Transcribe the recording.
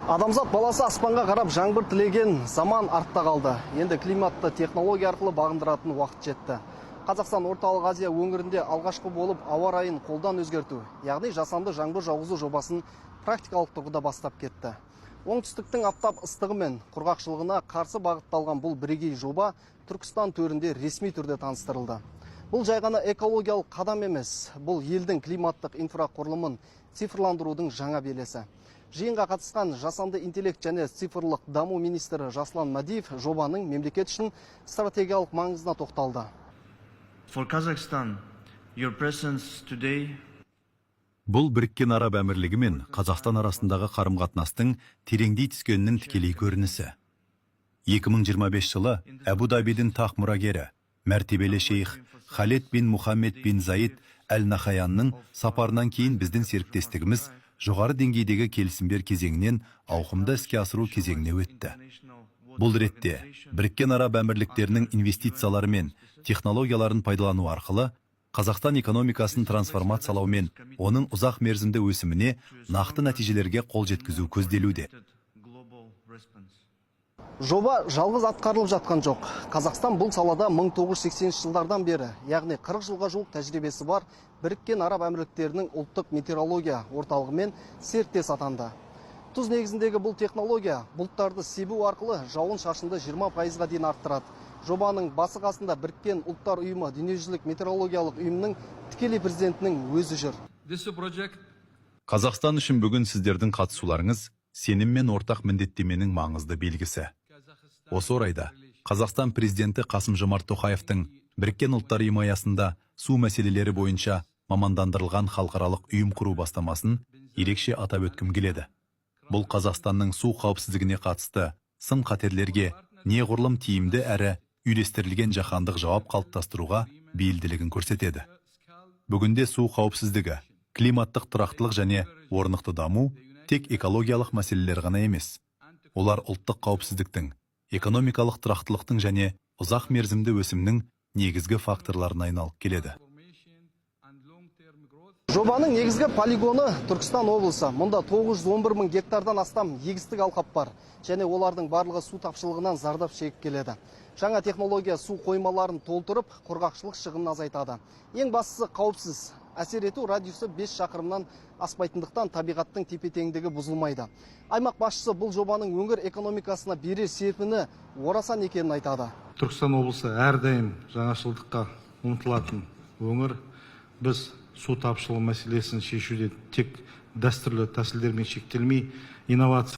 Адамзат баласы аспанға қарап жаңбыр тілеген заман артта қалды. Енді климатты технология арқылы бағындыратын уақыт жетті. Қазақстан Орталық Азия өңірінде алғашқы болып ауа райын қолдан өзгерту, яғни жасанды жаңбыр жауғызу жобасын практикалық тұрғыда бастап кетті. Оңтүстіктің аптап ыстығы мен құрғақшылығына қарсы бағытталған бұл бірегей жоба Түркістан төрінде ресми түрде таныстырылды. Бұл жай ғана экологиялық қадам емес, бұл елдің климаттық инфрақұрылымын цифрландырудың жаңа белесі. Жиынға қатысқан жасанды интеллект және цифрлық даму министрі Жаслан Мадиев жобаның мемлекет үшін стратегиялық маңызына тоқталды. For Kazakhstan, your presence today Бұл Біріккен Араб Әмірлігі мен Қазақстан арасындағы қарым-қатынастың тереңдей түскенінің тікелей көрінісі. 2025 жылы Әбу-Дабидің тақ мұрагері, мәртебелі шейх Халид бин Мұхаммед бин Заид әл-Нахаянның сапарынан кейін біздің серіктестігіміз жоғары деңгейдегі келісімдер кезеңінен ауқымды іске асыру кезеңіне өтті. Бұл ретте Біріккен Араб Әмірліктерінің инвестициялары мен технологияларын пайдалану арқылы Қазақстан экономикасын трансформациялау мен оның ұзақ мерзімді өсіміне нақты нәтижелерге қол жеткізу көзделуде. Жоба жалғыз атқарылып жатқан жоқ. Қазақстан бұл салада 1980 жылдардан бері, яғни 40 жылға жуық тәжірибесі бар Біріккен Араб Әмірліктерінің ұлттық метеорология орталығымен серіктес атанды. Тұз негізіндегі бұл технология бұлттарды себу арқылы жауын шашынды 20%-ға дейін арттырады. Жобаның басы қасында Біріккен Ұлттар ұйымы дүниежүзілік метеорологиялық ұйымының тікелей президентінің өзі жүр. Қазақстан үшін бүгін сіздердің қатысуларыңыз сенім мен ортақ міндеттеменің маңызды белгісі. Осы орайда Қазақстан президенті Қасым-Жомарт Тоқаевтың Біріккен Ұлттар ұйымы аясында су мәселелері бойынша мамандандырылған халықаралық ұйым құру бастамасын ерекше атап өткім келеді. Бұл Қазақстанның су қауіпсіздігіне қатысты сын қатерлерге неғұрлым тиімді әрі үйлестірілген жаһандық жауап қалыптастыруға бейілділігін көрсетеді. Бүгінде су қауіпсіздігі, климаттық тұрақтылық және орнықты даму тек экологиялық мәселелер ғана емес. Олар ұлттық қауіпсіздіктің, экономикалық тұрақтылықтың және ұзақ мерзімді өсімнің негізгі факторларына айналып келеді. Жобаның негізгі полигоны Түркістан облысы. Мұнда 911 мың гектардан астам егістік алқап бар, және олардың барлығы су тапшылығынан зардап шегіп келеді. Жаңа технология су қоймаларын толтырып, құрғақшылық шығынын азайтады. Ең бастысы қауіпсіз. Әсер ету радиусы 5 шақырымнан аспайтындықтан табиғаттың тепе-теңдігі бұзылмайды. Аймақ басшысы бұл жобаның өңір экономикасына берер серпіні орасан екенін айтады. Түркістан облысы әрдайым жаңашылдыққа ұмтылатын өңір. Біз су тапшылығы мәселесін шешуде тек дәстүрлі тәсілдермен шектелмей, инновация